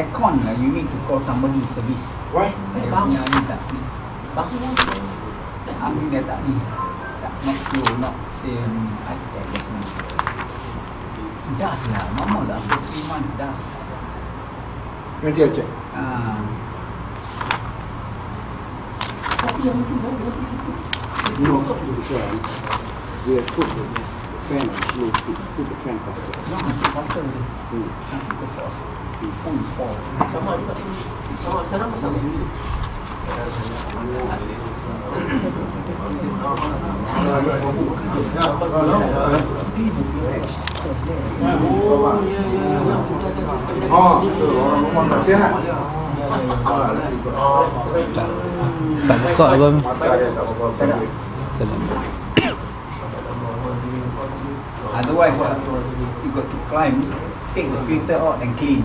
aircon lah, you need to call somebody service. Why? Dia punya ni tak ni. Angin dia tak ni. Tak, not slow, not same. I check just now. Dust lah, normal lah. 3 months dust. Nanti I check. Tapi yang itu baru No, we have put the fan on slow speed. Put the fan faster. No, faster je. Go fast. Full. sama juga. Sama sana sama. Orang rumah tak sihat. Tak buka apa? Mata dia tak apa-apa. Otherwise, you got to climb, take the filter out and clean.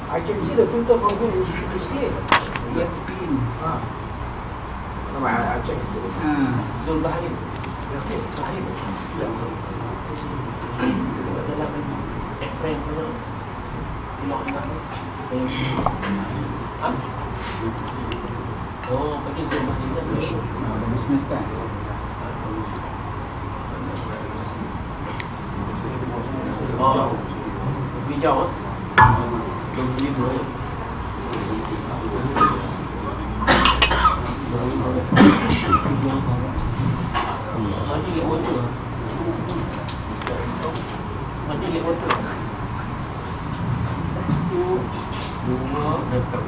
I can see the filter from here is clear. You have to clean. No, I check it. Zul Bahari. Bahari. Dalam ekran punya pilot ni. Oh, pakai Zul Bahari tu. The business kan. Oh, hijau ah. Beli dua. Mati lek water. Mati lek water. 1, 2, dekat.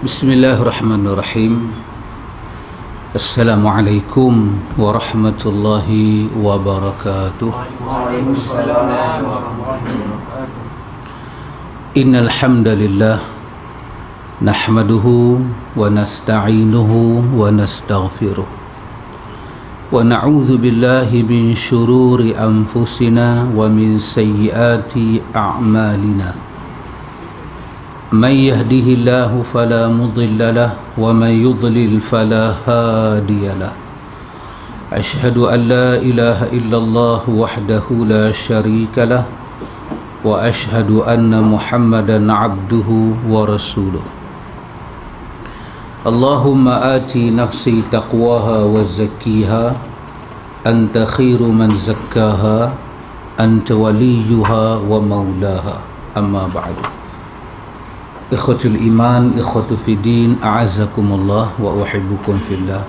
Bismillahirrahmanirrahim. Assalamualaikum warahmatullahi wabarakatuh. Waalaikumsalam warahmatullahi wabarakatuh. Innal hamdalillah nahmaduhu wa nasta'inuhu wa nastaghfiruh wa na'udzu billahi min shururi anfusina wa min sayyiati a'malina. من يهده الله فلا مضل له ومن يضلل فلا هادي له أشهد أن لا إله إلا الله وحده لا شريك له وأشهد أن محمدا عبده ورسوله اللهم آتي نفسي تقواها وزكيها أنت خير من زكاها أنت وليها ومولاها أما بعد. Ikhwatul iman, ikhwatu fiddin, a'azakumullah wa uhibbukum fillah.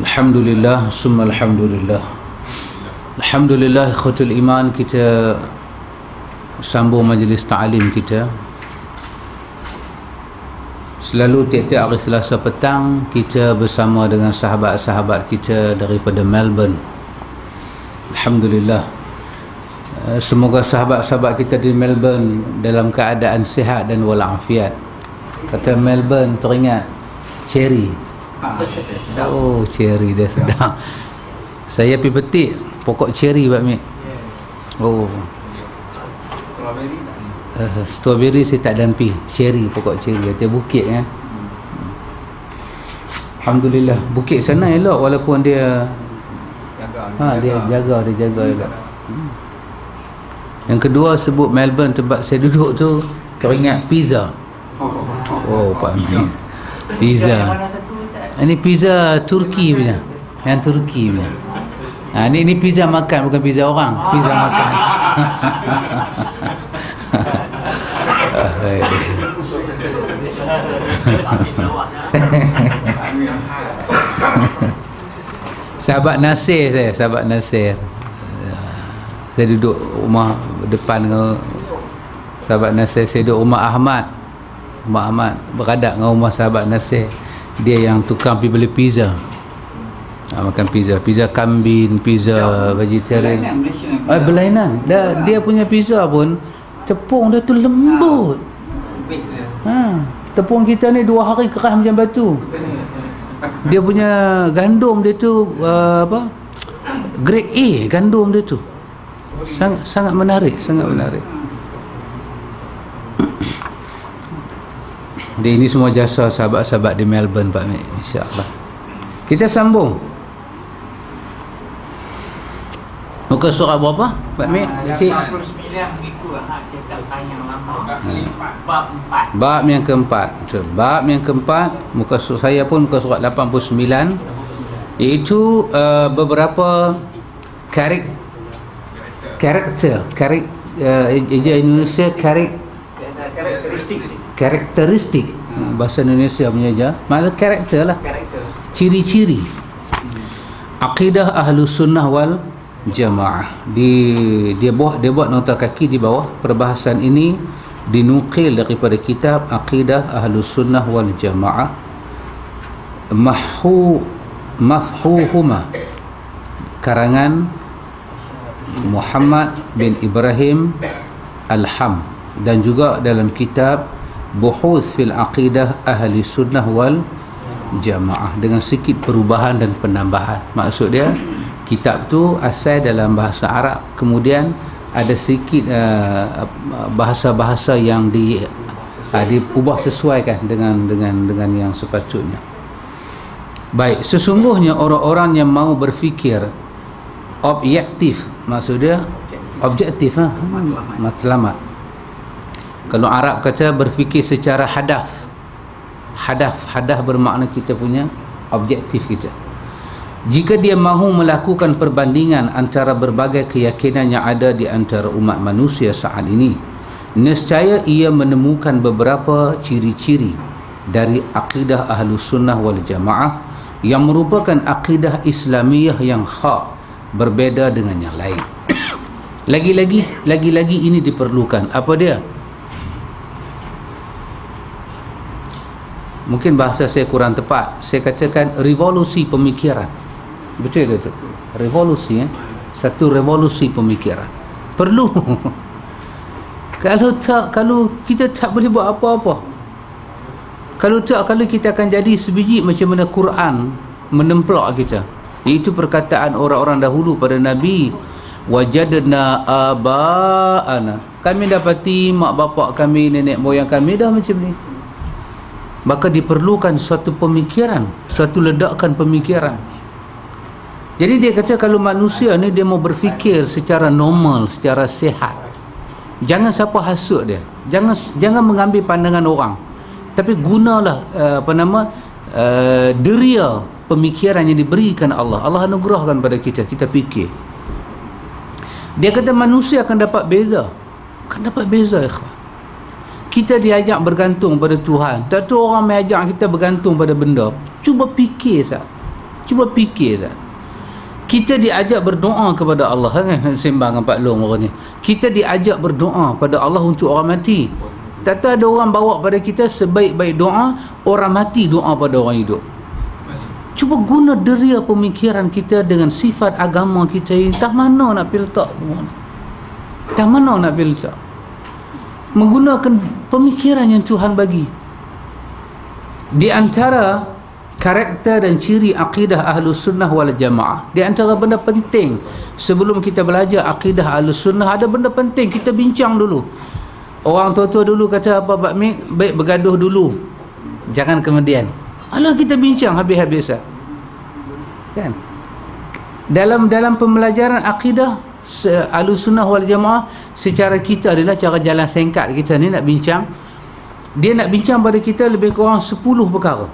Alhamdulillah, summa alhamdulillah. Alhamdulillah, ikhwatul iman, kita sambung majlis ta'lim kita. Selalu tiap-tiap hari Selasa petang kita bersama dengan sahabat-sahabat kita daripada Melbourne. Alhamdulillah. Semoga sahabat-sahabat kita di Melbourne dalam keadaan sihat dan walafiat. Kata Melbourne teringat cherry. Oh, cherry dia sedang. Saya pergi petik pokok cherry Pak Mik. Oh. Strawberry saya tak dampi. Cherry, pokok cherry atas bukit kan. Alhamdulillah, bukit sana elok walaupun dia dia jaga elok. Yang kedua sebut Melbourne, tempat saya duduk tu, teringat pizza. Oh Pak Amin, pizza. Ini pizza Turki punya. Yang Turki punya. Ini pizza makan, bukan pizza orang. Pizza makan. Sahabat Nasir saya, sahabat Nasir. Saya duduk rumah depan dengan sahabat Nasir. Saya duduk rumah Ahmad. Rumah Ahmad beradak dengan rumah sahabat Nasir. Dia yang tukang pergi beli pizza. Makan pizza. Pizza kambing, pizza vegetarian. Berlainan. Dia punya pizza pun tepung dia tu lembut. Tepung kita ni 2 hari keras macam batu. Dia punya gandum dia tu grade A gandum dia tu. Sangat menarik, sangat menarik. Ini semua jasa sahabat-sahabat di Melbourne, Pak Mek, insya-Allah. Kita sambung. Muka surat berapa, Pak Mek? 89 berikut cerita panjang lama. Bab 4. Bab yang keempat. Bab yang keempat, muka surat saya pun muka surat 89, iaitu beberapa karakter Indonesia, karakteristik bahasa Indonesia punya je, maksud karakter lah, ciri-ciri akidah Ahlus Sunnah wal Jamaah. Dia buat nota kaki di bawah. Perbahasan ini dinukil daripada kitab Aqidah Ahlus Sunnah wal Jamaah, Mafhuhuma, karangan Muhammad bin Ibrahim Al-Ham, dan juga dalam kitab Buhuth fil Aqidah Ahli Sunnah wal Jamaah, dengan sedikit perubahan dan penambahan. Maksud dia, kitab tu asal dalam bahasa Arab, kemudian ada sedikit bahasa-bahasa yang diubah sesuaikan dengan yang sepatutnya. Baik, sesungguhnya orang-orang yang mau berfikir objektif, maksud dia objektif, matlamat. Kalau Arab kata berfikir secara hadaf bermakna kita punya objektif kita. Jika dia mahu melakukan perbandingan antara berbagai keyakinan yang ada di antara umat manusia saat ini, nescaya ia menemukan beberapa ciri-ciri dari akidah Ahlus Sunnah wal Jamaah yang merupakan akidah Islamiyah yang hak, berbeza dengan yang lain. Lagi-lagi ini diperlukan. Apa dia? Mungkin bahasa saya kurang tepat, saya katakan revolusi pemikiran. Betul itu? Revolusi, satu revolusi pemikiran perlu. Kalau kita tak boleh buat apa-apa. Kalau kita akan jadi sebiji macam mana Quran menemplak kita. Itu perkataan orang-orang dahulu pada Nabi, wajadna aba'ana, kami dapati mak bapak kami, nenek moyang kami dah macam ni. Maka diperlukan suatu pemikiran, suatu ledakan pemikiran. Jadi dia kata kalau manusia ni dia mau berfikir secara normal, secara sihat, jangan siapa hasut dia, jangan mengambil pandangan orang, tapi gunalah deria pemikiran yang diberikan Allah anugerahkan pada kita fikir. Dia kata manusia akan dapat beza, ikhwan. Kita diajak bergantung pada Tuhan, tak tahu orang mai ajak kita bergantung pada benda. Cuba fikir sat. Kita diajak berdoa kepada Allah, kan? Sembang dengan Pak Long orang ni. Kita diajak berdoa pada Allah untuk orang mati. Tak tahu ada orang bawa pada kita sebaik-baik doa, orang mati doa pada orang hidup. Cuba guna deria pemikiran kita dengan sifat agama kita ini. Tak mana nak piltak? Menggunakan pemikiran yang Tuhan bagi. Di antara karakter dan ciri akidah Ahlus Sunnah wal Jamaah, di antara benda penting sebelum kita belajar akidah Ahlus Sunnah, ada benda penting kita bincang dulu. Orang tua-tua dulu kata apa, Pak Mik? Baik bergaduh dulu, jangan kemudian. Alah, kita bincang habis-habisan. Kan? Dalam pembelajaran akidah Ahlus Sunnah wal Jamaah, secara kita adalah cara jalan singkat kita ni nak bincang. Dia nak bincang pada kita lebih kurang 10 perkara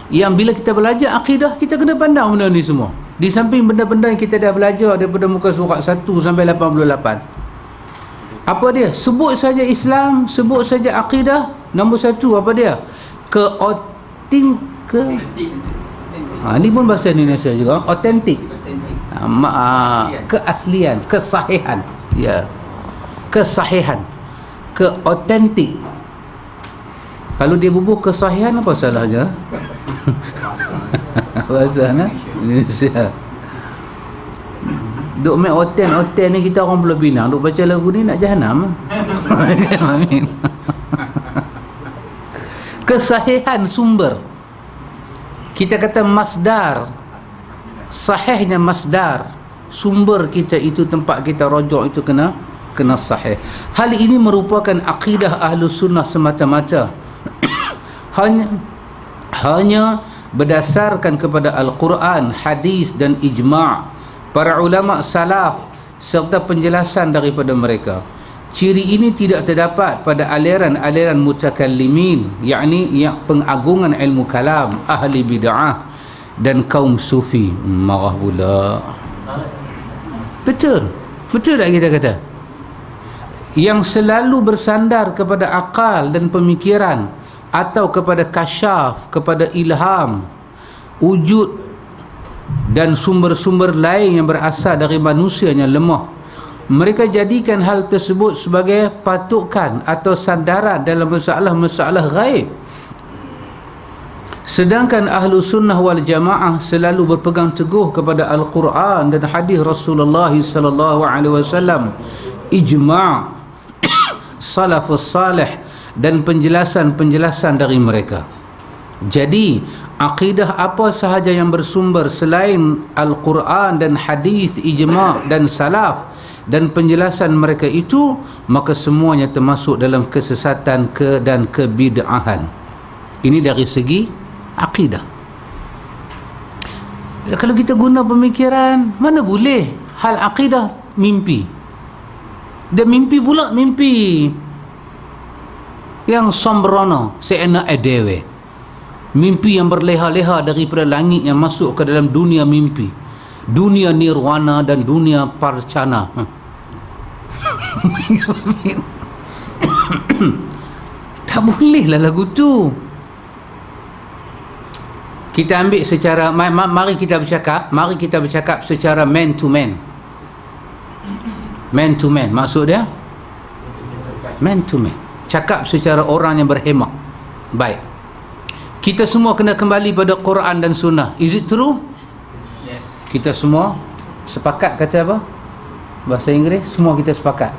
yang bila kita belajar akidah, kita kena pandang benda ni semua. Di samping benda-benda yang kita dah belajar daripada muka surat 1 sampai 88. Apa dia? Sebut saja Islam, sebut saja akidah. Nombor 1 apa dia? Ni pun bahasa Indonesia juga. Autentik. Keaslian, kesahihan. Ya. Kesahihan. Keautentik. Kalau dia bubuh kesahihan, apa salahnya? Bahasa Indonesia. Duk main hotel ni kita orang Pulau Pinang, duk baca lagu ni nak jahanam. Amin. Kesahihan sumber. Kita kata masdar. Sahihnya masdar. Sumber kita itu, tempat kita rujuk itu kena sahih. Hal ini merupakan akidah Ahlus Sunnah semata-mata. hanya berdasarkan kepada Al-Quran, hadis dan ijma' para ulama salaf serta penjelasan daripada mereka. Ciri ini tidak terdapat pada aliran-aliran mutakallimin, yakni yang pengagungan ilmu kalam, ahli bid'ah dan kaum sufi. Marah pula. Betul tak kita kata? Yang selalu bersandar kepada akal dan pemikiran atau kepada kasyaf, kepada ilham, wujud dan sumber-sumber lain yang berasal dari manusia yang lemah, mereka jadikan hal tersebut sebagai patokan atau sandaran dalam masalah-masalah ghaib. Sedangkan ahlu sunnah wal jamaah selalu berpegang teguh kepada Al-Quran dan hadis Rasulullah sallallahu alaihi wasallam, ijma' salafus salih dan penjelasan-penjelasan dari mereka. Jadi akidah apa sahaja yang bersumber selain Al-Quran dan hadis, ijma' dan salaf dan penjelasan mereka itu, maka semuanya termasuk dalam kesesatan dan kebid'ahan. Ini dari segi akidah. Kalau kita guna pemikiran, mana boleh hal akidah mimpi. Dan mimpi pula mimpi yang sembrono, seenak edewe. Mimpi yang berleha-leha daripada langit yang masuk ke dalam dunia mimpi, dunia nirwana dan dunia parcana. Tak boleh lah lagu tu. Kita ambil secara mari kita bercakap secara man to man. Man to man, maksud dia man to man, cakap secara orang yang berhemah. Baik, kita semua kena kembali pada Quran dan Sunnah. Is it true? Yes. Kita semua sepakat kata apa? Bahasa Inggeris, semua kita sepakat.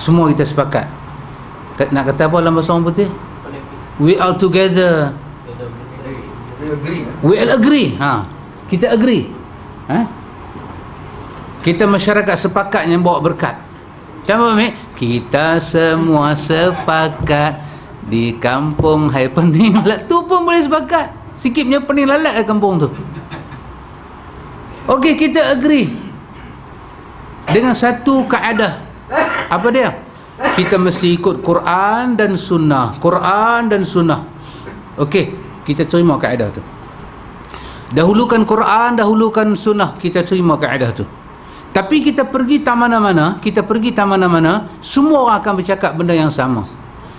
Semua kita sepakat. Nak kata apa dalam bahasa orang putih? We all together. We all agree. Kita agree. Kita masyarakat sepakat yang bawa berkat. Macam apa? Kita semua sepakat di kampung Hai Pening Lalat. Tu pun boleh sepakat. Sikitnya pening lalat di kampung tu. Okey, kita agree dengan satu kaedah. Apa dia? Kita mesti ikut Quran dan Sunnah. Quran dan Sunnah. Okey, kita terima kaedah tu. Dahulukan Quran, dahulukan Sunnah. Kita terima kaedah tu. Tapi kita pergi tak mana-mana, semua orang akan bercakap benda yang sama.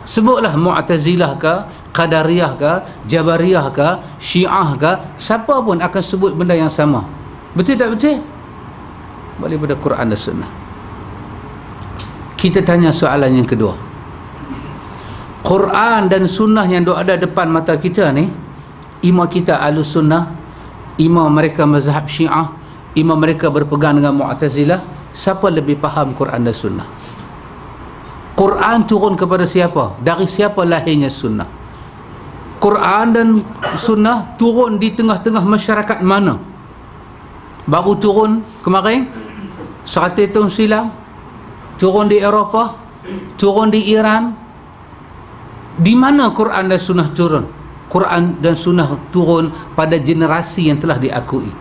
Sebutlah Mu'tazilah ke, Qadariyah ke, Jabariyah ke, Syiah ke, siapa pun akan sebut benda yang sama. Betul tak betul? Balik pada Quran dan Sunnah. Kita tanya soalan yang kedua. Quran dan Sunnah yang ada depan mata kita ni, imam kita Ahlus Sunnah, imam mereka mazhab Syiah, imam mereka berpegang dengan Mu'tazilah, siapa lebih faham Quran dan Sunnah? Quran turun kepada siapa? Dari siapa lahirnya Sunnah? Quran dan Sunnah turun di tengah-tengah masyarakat mana? Baru turun kemarin 100 tahun silam, turun di Eropah, turun di Iran. Di mana Quran dan Sunnah turun? Quran dan Sunnah turun pada generasi yang telah diakui.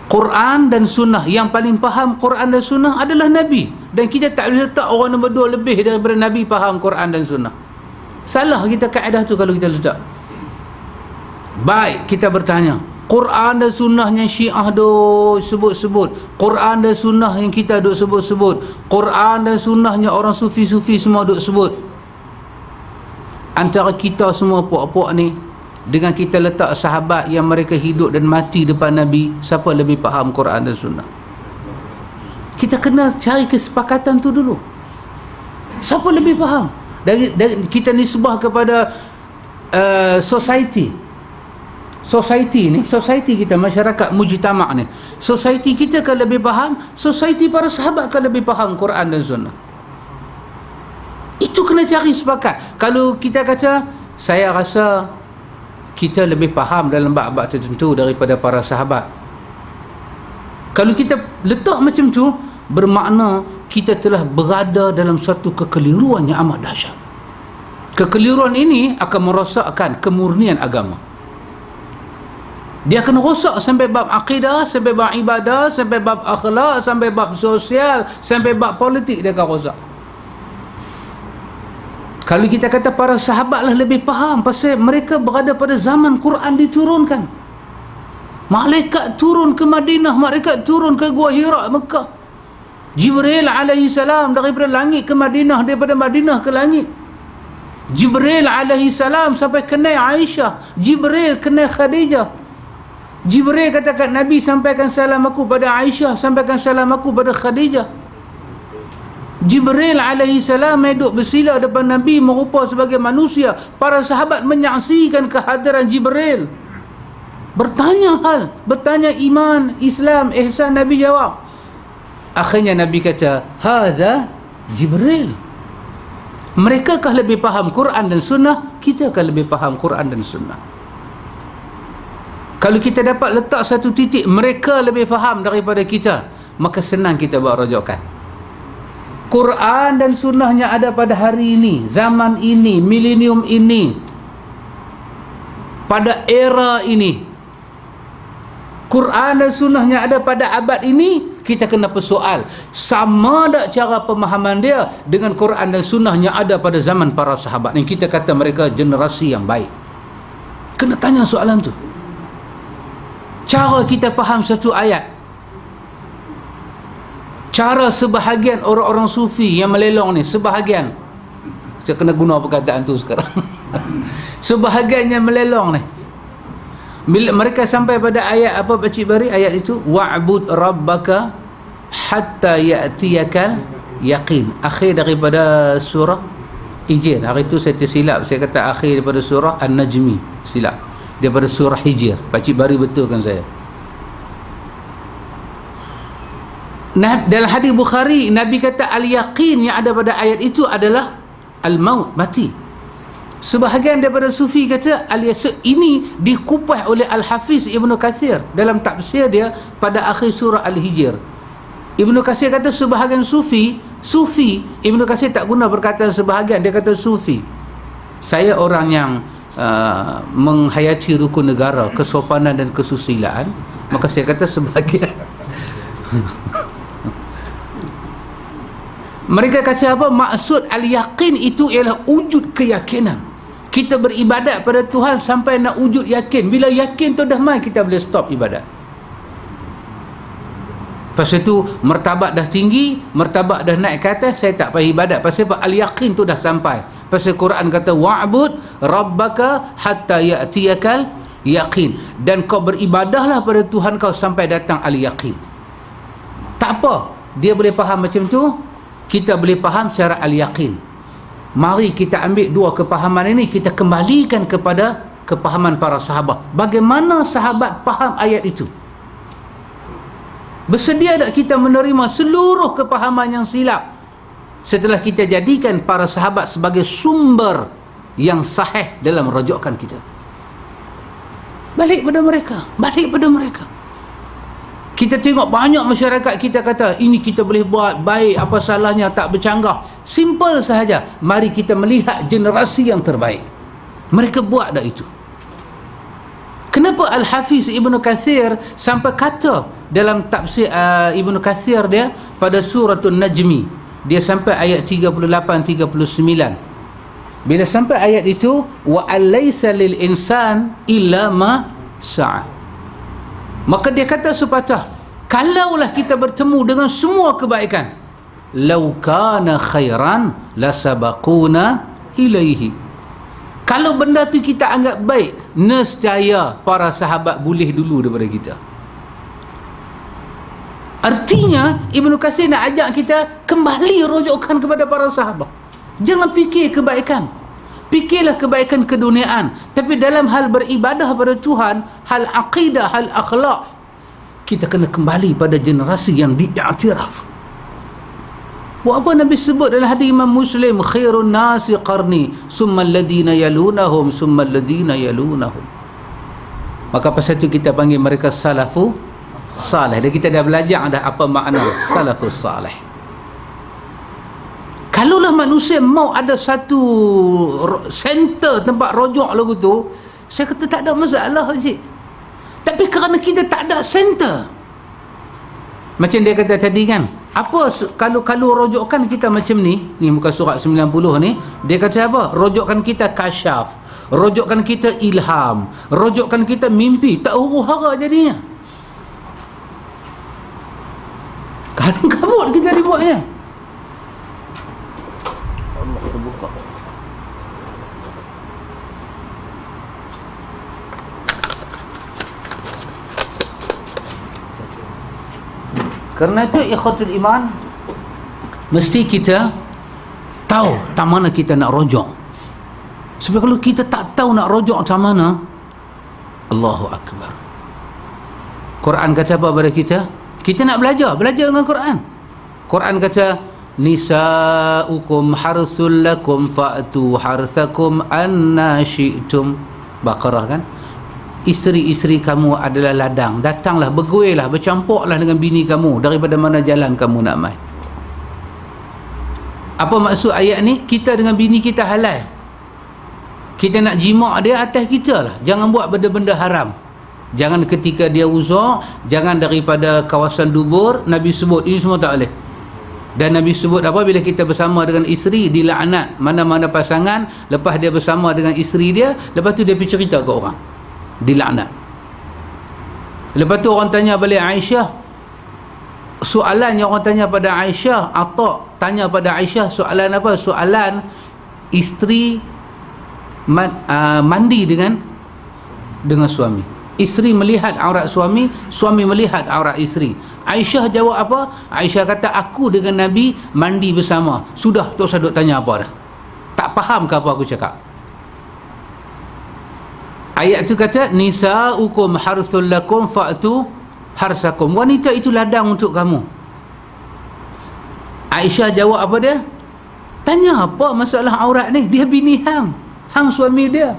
Quran dan Sunnah, yang paling faham Quran dan Sunnah adalah Nabi. Dan kita tak boleh letak orang nombor 2 lebih daripada Nabi faham Quran dan Sunnah. Salah kita kaedah tu kalau kita letak. Baik, kita bertanya, Quran dan Sunnah yang Syiah duk sebut-sebut, Quran dan Sunnah yang kita duk sebut-sebut, Quran dan Sunnahnya orang sufi-sufi semua duk sebut. Antara kita semua puak-puak ni, dengan kita letak sahabat yang mereka hidup dan mati depan Nabi, siapa lebih faham Quran dan Sunnah? Kita kena cari kesepakatan tu dulu. Siapa lebih faham? Dari kita nisbah kepada society kita, masyarakat mujtama' ni, society kita kan lebih faham, society para sahabat kan lebih faham Quran dan Sunnah. Itu kena cari sepakat. Kalau kita kata, saya rasa kita lebih faham dalam bab-bab tertentu daripada para sahabat, kalau kita letak macam tu, bermakna kita telah berada dalam suatu kekeliruan yang amat dahsyat. Kekeliruan ini akan merosakkan kemurnian agama. Dia akan rosak sampai bab akidah, sampai bab ibadah, sampai bab akhlak, sampai bab sosial, sampai bab politik dia akan rosak. Kalau kita kata para sahabatlah lebih faham, pasal mereka berada pada zaman Quran diturunkan. Malaikat turun ke Madinah, malaikat turun ke Gua Hira Mekah. Jibril alaihi salam daripada langit ke Madinah, daripada Madinah ke langit. Jibril alaihi salam sampai kenal Aisyah, Jibril kenal Khadijah. Jibril kata kat Nabi, sampaikan salam aku pada Aisyah, sampaikan salam aku pada Khadijah. Jibril alaihi salam duduk bersila depan Nabi merupa sebagai manusia. Para sahabat menyaksikan kehadiran Jibril. Bertanya iman, Islam, ihsan. Nabi jawab. Akhirnya Nabi kata, hadza Jibril. Mereka kah lebih faham Quran dan Sunnah? Kita kah lebih faham Quran dan Sunnah? Kalau kita dapat letak satu titik mereka lebih faham daripada kita, maka senang kita buat rujukan. Quran dan Sunnahnya ada pada hari ini, zaman ini, milenium ini, pada era ini. Quran dan Sunnahnya ada pada abad ini. Kita kena persoal, sama tak cara pemahaman dia dengan Quran dan Sunnahnya ada pada zaman para sahabat yang kita kata mereka generasi yang baik? Kena tanya soalan tu. Cara kita faham satu ayat, cara sebahagian orang-orang sufi yang melelong ni, sebahagian, saya kena guna perkataan tu sekarang sebahagian yang melelong ni, bila mereka sampai pada ayat apa Pakcik Bari, ayat itu wa'bud rabbaka hatta ya'tiyakal yaqin, akhir daripada surah Hijr. Hari itu saya tersilap, saya kata akhir daripada surah An-Najmi, silap, daripada surah Hijr. Pakcik Bari betulkan saya. Nah, dalam hadis Bukhari, Nabi kata al-yaqin yang ada pada ayat itu adalah al-maut, mati. Sebahagian daripada sufi kata ini dikupas oleh Al-Hafiz Ibnu Katsir dalam tafsir dia pada akhir surah Al-Hijr. Ibnu Katsir kata sebahagian sufi, Ibnu Katsir tak guna perkataan sebahagian, dia kata sufi. Saya orang yang menghayati rukun negara, kesopanan dan kesusilaan, maka saya kata sebahagian. Mereka kata apa? Maksud al-yaqin itu ialah wujud keyakinan. Kita beribadat pada Tuhan sampai nak wujud yakin. Bila yakin tu dah mai, kita boleh stop ibadat. Pasal tu martabat dah tinggi, martabat dah naik ke atas, saya tak payah ibadat. Pasal apa? Al-yaqin tu dah sampai. Pasal Quran kata wa'bud rabbaka hatta ya'tiyakal yaqin. Dan kau beribadahlah pada Tuhan kau sampai datang al-yaqin. Tak apa, dia boleh faham macam tu, kita boleh faham secara al-yaqin. Mari kita ambil dua kepahaman ini, kita kembalikan kepada kepahaman para sahabat. Bagaimana sahabat faham ayat itu? Bersedia tak kita menerima seluruh kepahaman yang silap setelah kita jadikan para sahabat sebagai sumber yang sahih dalam rujukan kita? Balik pada mereka. Kita tengok banyak masyarakat kita kata ini kita boleh buat baik, apa salahnya, tak bercanggah. Simple sahaja. Mari kita melihat generasi yang terbaik. Mereka buat dah itu. Kenapa Al-Hafiz Ibnu Katsir sampai kata dalam tafsir Ibnu Katsir dia pada suratul Najmi, dia sampai ayat 38-39. Bila sampai ayat itu, wa alaysa lil insan illa ma sa'a, maka dia kata sepatah, kalaulah kita bertemu dengan semua kebaikan, lau kana khairan lasabaquna ilaihi, kalau benda tu kita anggap baik, nescaya para sahabat boleh dulu daripada kita. Artinya Ibnu Katsir nak ajak kita kembali rujukan kepada para sahabat. Jangan fikir kebaikan, fikirlah kebaikan keduniaan, tapi dalam hal beribadah pada Tuhan, hal akidah, hal akhlak, kita kena kembali pada generasi yang diiktiraf. Apa Nabi sebut dalam hadis Imam Muslim, khairun nasi qarni summa alladhina yalunahum summa alladhina yalunahum. Maka pasal itu kita panggil mereka salafu salih. Dan kita dah belajar dah apa makna salafus salih. Kalaulah manusia mau ada satu center tempat rojok lagu tu, saya kata tak ada masalah, Haji. Tapi kerana kita tak ada center, macam dia kata tadi kan, apa kalau rojokkan kita macam ni muka surat 90 ni, dia kata apa? Rojokkan kita kasyaf, rojokkan kita ilham, rojokkan kita mimpi, tak huru-hara jadinya. Kadang kabut kita dibuatnya. Allah terbuka. Kerana itu ikhwatul iman, mesti kita tahu tak mana kita nak rojok. Sebab kalau kita tak tahu nak rojok tak mana, Allahu Akbar. Quran kata apa pada kita? Kita nak belajar dengan Quran. Quran kata, nisa'ukum harthul lakum fa'tu harthakum anna syi'tum. Baqarah kan? Isteri-isteri kamu adalah ladang, datanglah, berguirlah, bercampurlah dengan bini kamu daripada mana jalan kamu nak mai. Apa maksud ayat ni? Kita dengan bini kita halal, kita nak jimak dia atas kita lah. Jangan buat benda-benda haram. Jangan ketika dia uzur, jangan daripada kawasan dubur. Nabi sebut ini semua tak boleh. Dan Nabi sebut apa? Bila kita bersama dengan isteri, dilaknat mana-mana pasangan lepas dia bersama dengan isteri dia, lepas tu dia pergi cerita ke orang, dilaknat. Lepas tu orang tanya balik Aisyah, soalan yang orang tanya pada Aisyah, Atta tanya pada Aisyah, soalan apa? Soalan isteri mandi dengan suami. Isteri melihat aurat suami, suami melihat aurat isteri. Aisyah jawab apa? Aisyah kata, aku dengan Nabi mandi bersama. Sudah, tak usah duk tanya apa dah. Tak faham ke apa aku cakap? Ayat tu kata, nisa'ukum harthul lakum fa'tu harsakum. Wanita itu ladang untuk kamu. Aisyah jawab apa dia? Tanya apa masalah aurat ni? Dia bini hang suami dia.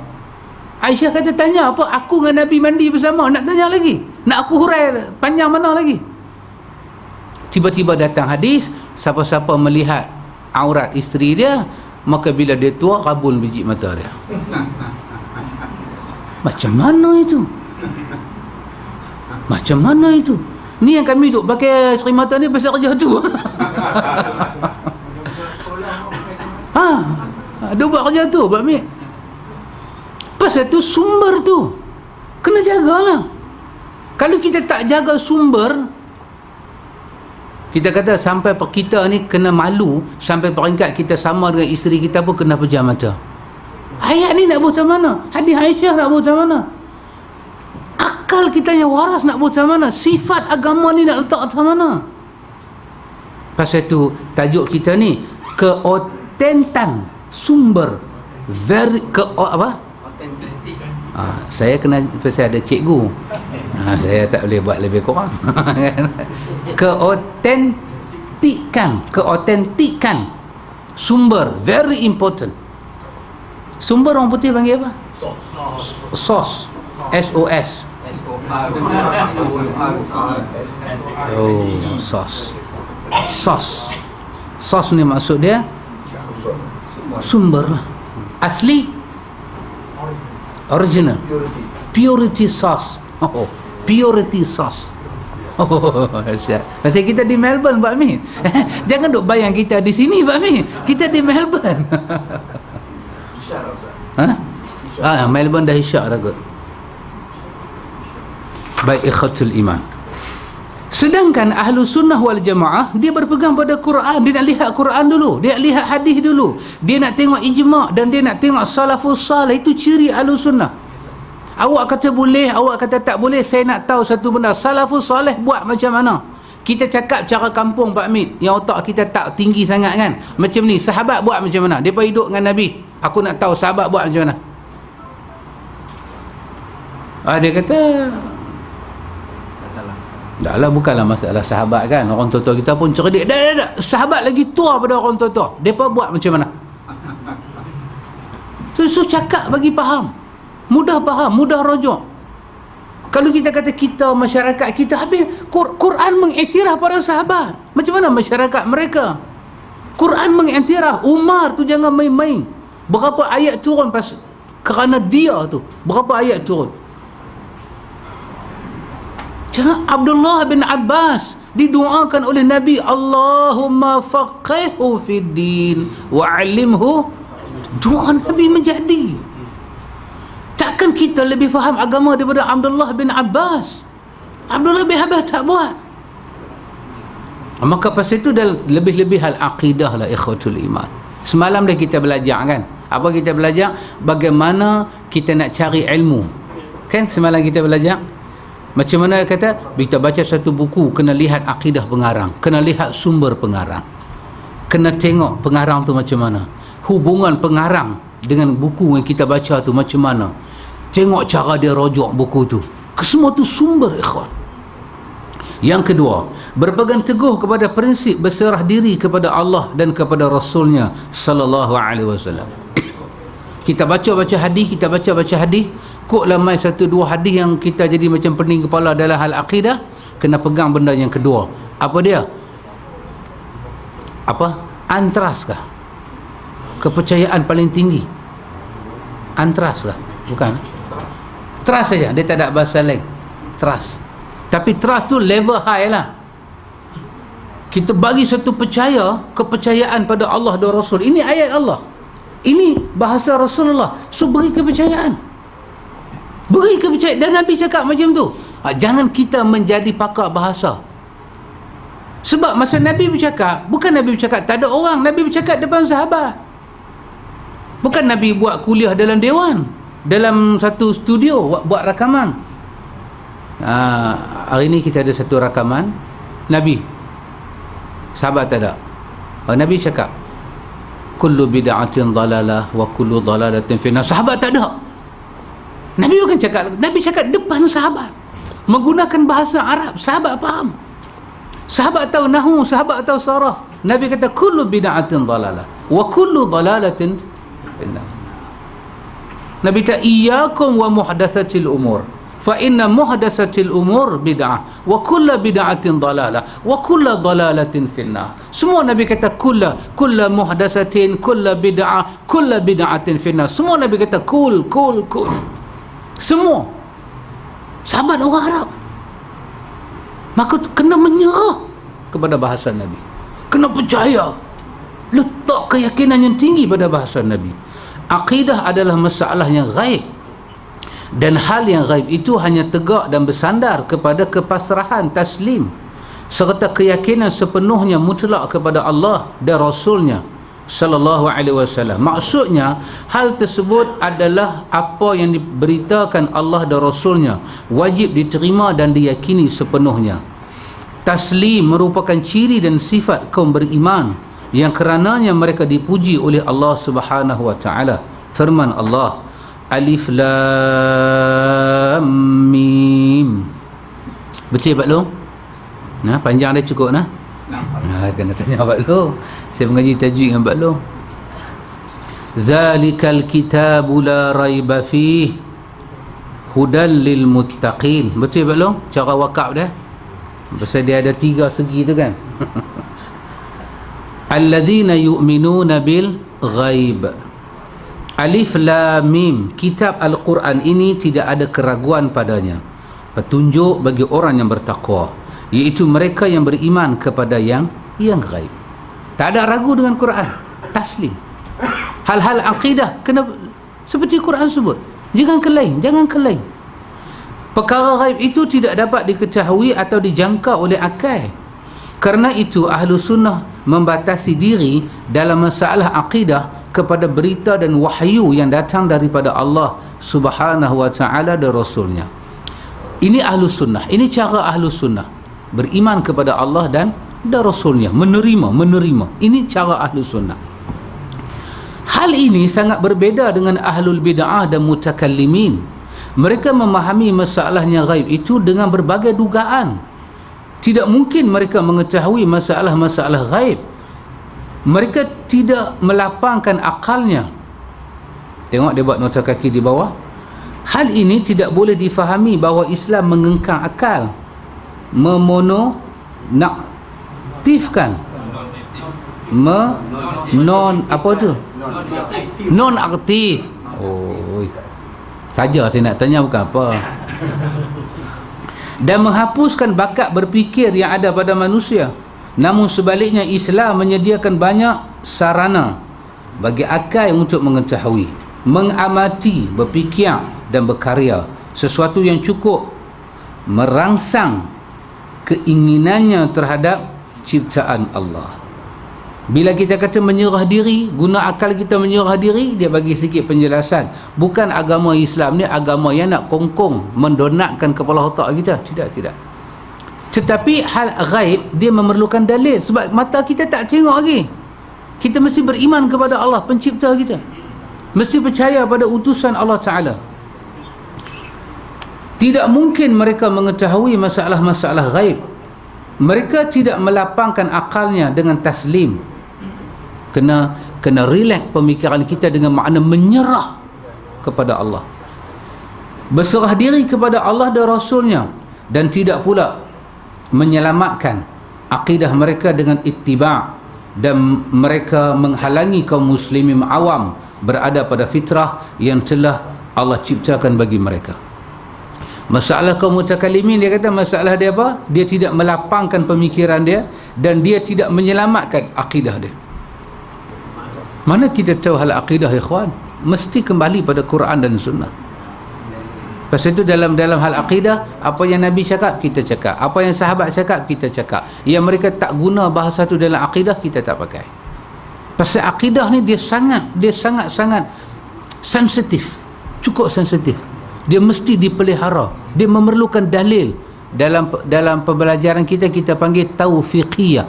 Aisyah kata, tanya apa? Aku dengan Nabi mandi bersama. Nak tanya lagi? Nak aku hurai panjang mana lagi? Tiba-tiba datang hadis, siapa-siapa melihat aurat isteri dia, maka bila dia tua, rabun biji mata dia. Macam mana itu? Macam mana itu? Ni yang kami duk pakai cermin mata ni pasal kerja tu. Dia buat kerja tu, Pak Mik. Pasal tu sumber tu kena jagalah. Kalau kita tak jaga sumber, kita kata sampai kita ni kena malu, sampai peringkat kita sama dengan isteri kita pun kena pejam mata. Ayat ni nak buat macam mana? Hadis Aisyah nak buat macam mana? Akal kita yang waras nak buat macam mana? Sifat agama ni nak letak macam mana? Pasal tu tajuk kita ni keotentan sumber. Saya kena, pasal ada cikgu, saya tak boleh buat lebih kurang. keotentikan sumber, very important. Sumber orang putih panggil apa? Sos. S-O-S. Oh, sos. Sos ni maksud dia sumber lah. Asli, original, purity sauce. Purity sauce. Pasal kita di Melbourne, Pak Min. Jangan duk bayang kita di sini, Pak Min. Kita di Melbourne. Melbourne dah isyak dah kot. Baik, ikhwatul iman. Sedangkan ahlu sunnah wal jamaah, dia berpegang pada Quran. Dia nak lihat Quran dulu, dia nak lihat hadis dulu, dia nak tengok ijma' dan dia nak tengok salafus salih. Itu ciri ahlu sunnah. Awak kata boleh, awak kata tak boleh, saya nak tahu satu benda, salafus salih buat macam mana. Kita cakap cara kampung, Pak Mit, yang otak kita tak tinggi sangat kan. Macam ni, sahabat buat macam mana? Mereka hidup dengan Nabi. Aku nak tahu sahabat buat macam mana. Dia kata tak lah, bukanlah masalah sahabat kan. Orang tua-tua kita pun cerdik. Dah. Sahabat lagi tua pada orang tua-tua. Mereka buat macam mana? So cakap bagi faham. Mudah faham, mudah rojok. Kalau kita kata kita, masyarakat kita, habis Quran mengiktiraf para sahabat. Macam mana masyarakat mereka? Quran mengiktiraf Umar tu jangan main-main. Berapa ayat turun kerana dia tu, berapa ayat turun. Jangan. Abdullah bin Abbas didoakan oleh Nabi, Allahumma faqihhu fid din wa'allimhu. Doa Nabi menjadi. Takkan kita lebih faham agama daripada Abdullah bin Abbas? Abdullah bin Abbas tak buat. Maka pasal itu dah lebih-lebih hal akidah lah, ikhwatul iman. Semalam dah kita belajar kan. Apa kita belajar? Bagaimana kita nak cari ilmu. Kan semalam kita belajar macam mana kata, kita baca satu buku kena lihat akidah pengarang, kena lihat sumber pengarang, kena tengok pengarang tu macam mana, hubungan pengarang dengan buku yang kita baca tu macam mana, tengok cara dia rujuk buku tu. Kesemua tu sumber, ikhwan. Yang kedua, berpegang teguh kepada prinsip berserah diri kepada Allah dan kepada Rasulnya sallallahu alaihi wasallam. Kita baca-baca hadis, kok lamai satu dua hadis yang kita jadi macam pening kepala dalam hal akidah, kena pegang benda yang kedua. Apa dia? Apa? Antras kah? Kepercayaan paling tinggi. Antras kah? Bukan. Trust saja, dia tak ada bahasa lain. Trust. Tapi trust tu level high lah. Kita bagi satu kepercayaan pada Allah dan Rasul. Ini ayat Allah, ini bahasa Rasulullah, so beri kepercayaan. Beri kepercayaan. Dan Nabi cakap macam tu. Jangan kita menjadi pakar bahasa. Sebab masa Nabi bercakap, bukan Nabi bercakap tak ada orang, Nabi bercakap depan sahabat. Bukan Nabi buat kuliah dalam dewan, dalam satu studio buat rakaman. Hari ni kita ada satu rakaman Nabi, sahabat tak ada. Nabi cakap kullu bid'atin dhalalah wa kullu dhalalatin finnar. Sahabat tak ada. Nabi bukan cakap, Nabi cakap depan sahabat menggunakan bahasa Arab, sahabat faham. Sahabat tahu nahwu, sahabat tahu saraf. Nabi kata kullu bid'atin dhalalah wa kullu dhalalatin finnar. Nabi kata iyyakum wa muhdatsatil umur fa inna muhdatsatil umur bid'ah wa kullu bid'atin dhalalah wa kullu dhalalatin finnar. Semua Nabi kata kullu muhdatsatin, kullu bid'ah, kullu bid'atin finnar. Semua Nabi kata kul. Semua sahabat orang Arab. Maka kena menyerah kepada bahasa Nabi, kena percaya, letak keyakinan yang tinggi pada bahasa Nabi. Akidah adalah masalah yang gaib, dan hal yang gaib itu hanya tegak dan bersandar kepada kepasrahan, taslim, serta keyakinan sepenuhnya mutlak kepada Allah dan Rasulnya sallallahu alaihi wasallam. Maksudnya hal tersebut adalah apa yang diberitakan Allah dan Rasulnya, wajib diterima dan diyakini sepenuhnya. Taslim merupakan ciri dan sifat kaum beriman yang kerananya mereka dipuji oleh Allah Subhanahu wa taala. Firman Allah, Alif Lam Mim. Betul Pak Long? Panjang dah cukup nah? Kena tanya Pak Long. Saya mengaji tajwid dengan Pak Long. Zalikal kitabu la raiba fih hudal lil muttaqin. Betul Pak Long? Cara wakaf dah. Pasal dia ada 3 segi tu kan. Alladzina yu'minuna bil ghaib. Alif Lam Mim. Kitab Al-Quran ini tidak ada keraguan padanya, petunjuk bagi orang yang bertakwa, iaitu mereka yang beriman kepada yang gaib. Tak ada ragu dengan Quran, taslim. Hal-hal akidah kena seperti Quran sebut, jangan kelain. Perkara gaib itu tidak dapat diketahui atau dijangka oleh akal. Kerana itu ahlu sunnah membatasi diri dalam masalah akidah kepada berita dan wahyu yang datang daripada Allah Subhanahu wa taala dan Rasulnya. Ini ahlu sunnah, ini cara ahlu sunnah beriman kepada Allah dan Rasulnya, menerima. Ini cara ahlu sunnah. Hal ini sangat berbeza dengan ahlul bid'ah dan mutakallimin. Mereka memahami masalahnya gaib itu dengan berbagai dugaan. Tidak mungkin mereka mengetahui masalah-masalah gaib. Mereka tidak melapangkan akalnya. Tengok dia buat nota kaki di bawah. Hal ini tidak boleh difahami bahawa Islam mengengkang akal, memononaktifkan non apa tu? Non aktif. Oh. Saja saya nak tanya bukan apa. Dan menghapuskan bakat berfikir yang ada pada manusia. Namun sebaliknya Islam menyediakan banyak sarana bagi akal untuk mengetahui, mengamati, berfikir dan berkarya, sesuatu yang cukup merangsang keinginannya terhadap ciptaan Allah. Bila kita kata menyerah diri, guna akal kita menyerah diri, dia bagi sikit penjelasan. Bukan agama Islam ni agama yang nak kongkong mendonatkan kepala otak kita. Tidak. Tetapi hal ghaib dia memerlukan dalil, sebab mata kita tak tengok lagi. Kita mesti beriman kepada Allah pencipta kita. Mesti percaya pada utusan Allah Ta'ala. Tidak mungkin mereka mengetahui masalah-masalah ghaib. Mereka tidak melapangkan akalnya dengan taslim. Kena relax pemikiran kita dengan makna menyerah kepada Allah, berserah diri kepada Allah dan Rasulnya, dan tidak pula menyelamatkan akidah mereka dengan ittiba', dan mereka menghalangi kaum muslimin awam berada pada fitrah yang telah Allah ciptakan bagi mereka. Masalah kaum mutakallimin, dia kata masalah dia apa? Dia tidak melapangkan pemikiran dia dan dia tidak menyelamatkan akidah dia. Mana kita tahu hal akidah, ikhwan? Mesti kembali pada Quran dan Sunnah. Pasal itu dalam hal akidah, apa yang Nabi cakap kita cakap, apa yang sahabat cakap kita cakap. Yang mereka tak guna bahasa tu dalam akidah, kita tak pakai. Pasal akidah ni dia sangat sensitif, cukup sensitif. Dia mesti dipelihara, dia memerlukan dalil. Dalam pembelajaran kita panggil taufiqiyah,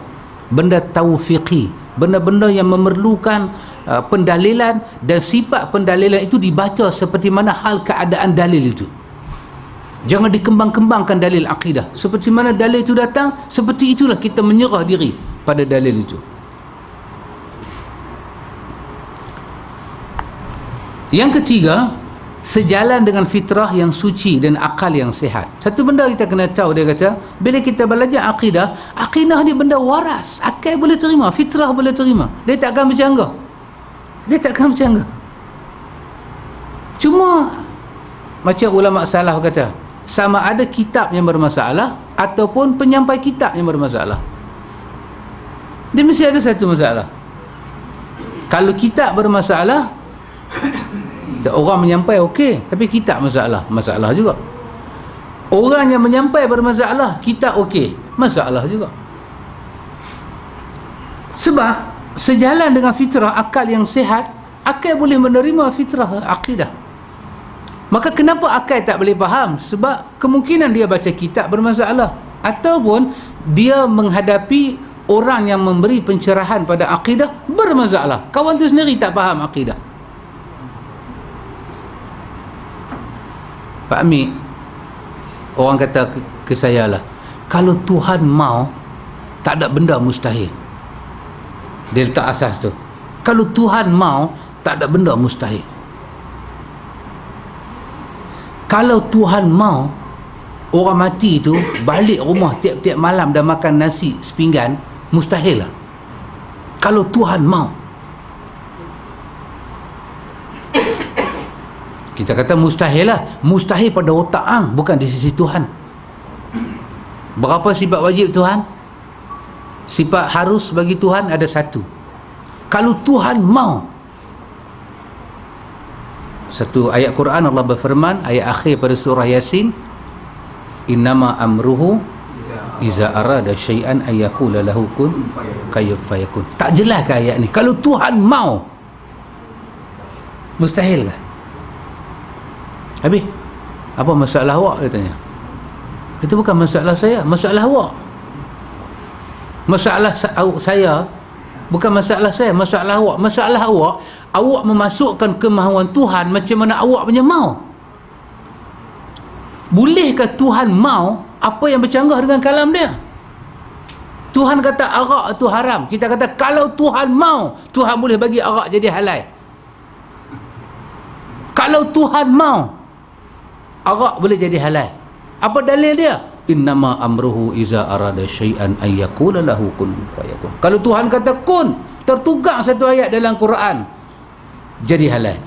benda taufiqi, benda-benda yang memerlukan pendalilan, dan sifat pendalilan itu dibaca seperti mana hal keadaan dalil itu. Jangan dikembang-kembangkan dalil akidah. Seperti mana dalil itu datang, seperti itulah kita menyerah diri pada dalil itu. Yang ketiga, sejalan dengan fitrah yang suci dan akal yang sihat. Satu benda kita kena tahu, dia kata bila kita belajar akidah ni benda waras, akal boleh terima, fitrah boleh terima, dia takkan bercanggah. Cuma macam ulama salaf kata, sama ada kitab yang bermasalah ataupun penyampai kitab yang bermasalah. Dia mesti ada satu masalah. Kalau kitab bermasalah, orang menyampai okey, tapi kitab masalah juga. Orang yang menyampai bermasalah, kitab okey, masalah juga. Sebab sejalan dengan fitrah akal yang sihat, akal boleh menerima fitrah akidah. Maka kenapa akal tak boleh faham? Sebab kemungkinan dia baca kitab bermasalah, ataupun dia menghadapi orang yang memberi pencerahan pada akidah bermasalah. Kawan tu sendiri tak faham akidah. Pak Amir, orang kata ke saya lah, kalau Tuhan mau, tak ada benda mustahil. Dia letak asas tu. Kalau Tuhan mau, tak ada benda mustahil. Kalau Tuhan mau, orang mati tu balik rumah tiap-tiap malam dan makan nasi sepinggan, mustahil lah. Kalau Tuhan mau. Kita kata mustahil lah. Mustahil pada otak bukan di sisi Tuhan. Berapa sifat wajib Tuhan? Sifat harus bagi Tuhan ada satu. Kalau Tuhan mau. Satu ayat Quran Allah berfirman, ayat akhir pada surah Yasin, innama amruhu iza arada syai'an ayyakula lahu kun fayakun. Tak jelas ke ayat ni? Kalau Tuhan mau, mustahil ke? Habis apa masalah awak, dia tanya. Itu bukan masalah saya, masalah awak. Masalah saya bukan masalah saya, masalah awak. Masalah awak, awak memasukkan kemahuan Tuhan macam mana awak punya mau. Bolehkah Tuhan mau apa yang bercanggah dengan kalam dia? Tuhan kata arak itu haram, kita kata kalau Tuhan mau, Tuhan boleh bagi arak jadi halal. Kalau Tuhan mau, arak boleh jadi halal. Apa dalil dia? innama amruhu iza arada syai'an ay yaqula lahu kun fayakun. Kalau Tuhan kata kun, tertukar satu ayat dalam Quran, jadi halal.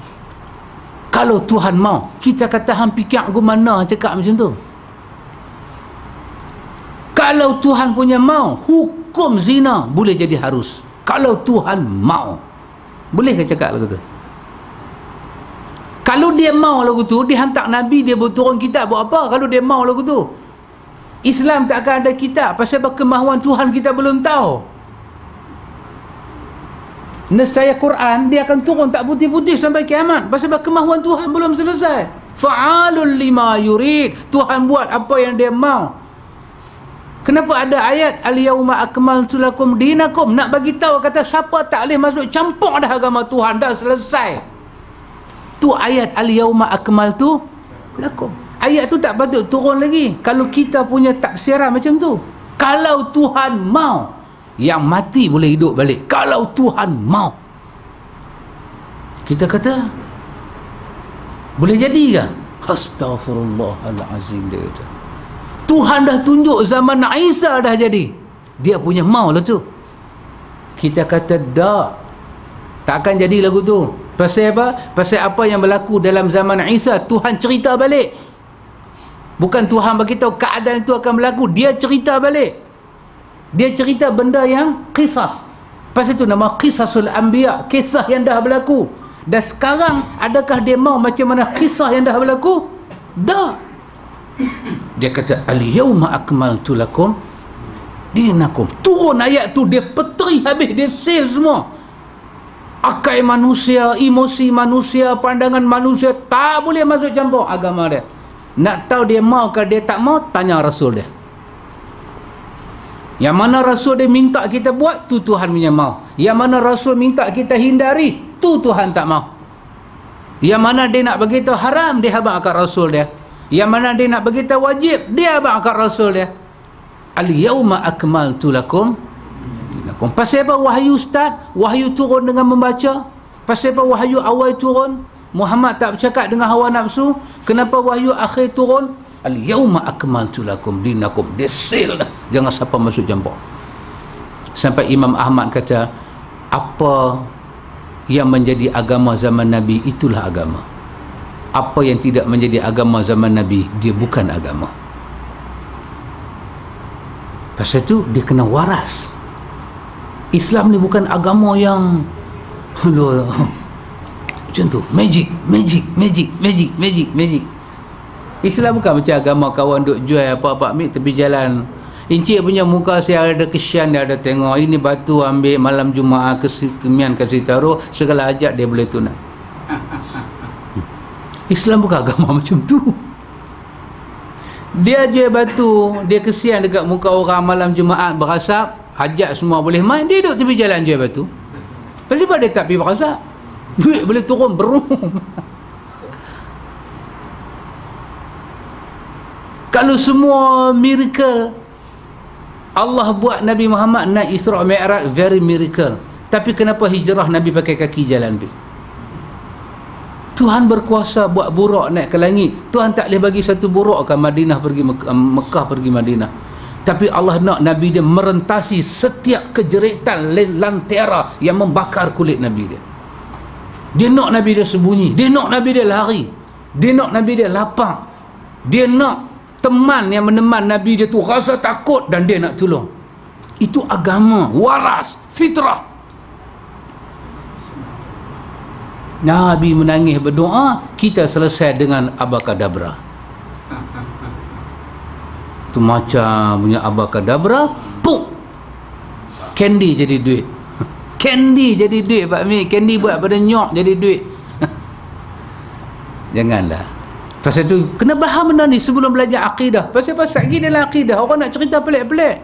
Kalau Tuhan mau, kita kata hang fikir aku mana cakap macam tu. Kalau Tuhan punya mau, hukum zina boleh jadi harus. Kalau Tuhan mau. Boleh ke cakap lagu tu? Kalau dia mau lagu tu, dia hantar Nabi, dia berturun kitab buat apa? Kalau dia mau lagu tu, Islam tak akan ada kitab. Pasal kemahuan Tuhan kita belum tahu. Nescaya Quran dia akan turun tak putih-putih sampai kiamat. Pasal kemahuan Tuhan belum selesai. Fa'alul lima yurid. Tuhan buat apa yang dia mau. Kenapa ada ayat al-yauma akmaltu lakum dinakum? Nak bagi tahu kata siapa tak boleh masuk campur dah agama Tuhan, dah selesai. Tu ayat al-yauma akmaltu lakum. Ayat tu tak patut turun lagi kalau kita punya tafsiran macam tu. Kalau Tuhan mau, yang mati boleh hidup balik. Kalau Tuhan mau. Kita kata boleh jadi ke? Astaghfirullahalazim, dia kata. Tuhan dah tunjuk zaman Isa dah jadi. Dia punya mau lah tu. Kita kata dah, takkan jadi lagu tu. Pasal apa? Pasal apa yang berlaku dalam zaman Isa, Tuhan cerita balik. Bukan Tuhan beritahu keadaan itu akan berlaku, dia cerita balik. Dia cerita benda yang kisah. Pasal itu nama Qisasul Anbiya, kisah yang dah berlaku. Dan sekarang adakah dia mau macam mana kisah yang dah berlaku? Dah. Dia kata al-yauma akmaltu lakum dinakum. Turun ayat tu, dia petri habis, dia sel semua. Akal manusia, emosi manusia, pandangan manusia tak boleh masuk campur agama dia. Nak tahu dia mau ke dia tak mau, tanya Rasul dia. Yang mana Rasul dia minta kita buat, tu Tuhan punya mau. Yang mana Rasul minta kita hindari, tu Tuhan tak mau. Yang mana dia nak beritahu haram, dia abang akal Rasul dia. Yang mana dia nak beritahu wajib, dia abang akal Rasul dia. Al-yauma akmaltu lakum dinakum. Pasal apa wahyu Ustaz? Wahyu turun dengan membaca. Pasal apa wahyu awal turun? Muhammad tak bercakap dengan hawa nafsu. Kenapa wahyu akhir turun? Al-yauma akmaltu lakum dinakum. Dia seal dah. Jangan siapa masuk campur. Sampai Imam Ahmad kata, apa yang menjadi agama zaman Nabi, itulah agama. Apa yang tidak menjadi agama zaman Nabi, dia bukan agama. Pasal itu dia kena waras. Islam ni bukan agama yang macam tu, magic. Islam bukan macam agama kawan duk jual apa-apa ambil tepi jalan. Encik punya muka saya ada kesian, dia ada tengok ini batu ambil malam Jumaat kemian kasih taruh, segala hajat dia boleh tunai. Islam bukan agama macam tu. Dia jual batu, dia kesian dekat muka orang malam Jumaat berasap, hajat semua boleh main, dia duduk tepi jalan jual batu. Pasal apa dia tak pergi berasap? Duit boleh turun berum. Kalau semua miracle Allah buat Nabi Muhammad naik Isra' Mi'raj, very miracle. Tapi kenapa hijrah Nabi pakai kaki jalan pergi? Tuhan berkuasa buat buruk naik ke langit. Tuhan tak boleh bagi satu buruk ke Madinah pergi Mekah pergi Madinah. Tapi Allah nak Nabi dia merentasi setiap kejeritan lantera yang membakar kulit Nabi dia. Dia nak Nabi dia sembunyi. Dia nak Nabi dia lari. Dia nak Nabi dia lapar. Dia nak teman yang meneman Nabi dia tu rasa takut dan dia nak tolong. Itu agama, waras, fitrah. Nabi menangis berdoa, kita selesai dengan abakadabra. Tu macam punya abakadabra, puk, candy jadi duit. Candy jadi duit Pak Mi. Candy buat pada nyok jadi duit. Janganlah. Pasal tu kena faham benda ni sebelum belajar akidah. Pasal lagi dalam akidah orang nak cerita pelik-pelik.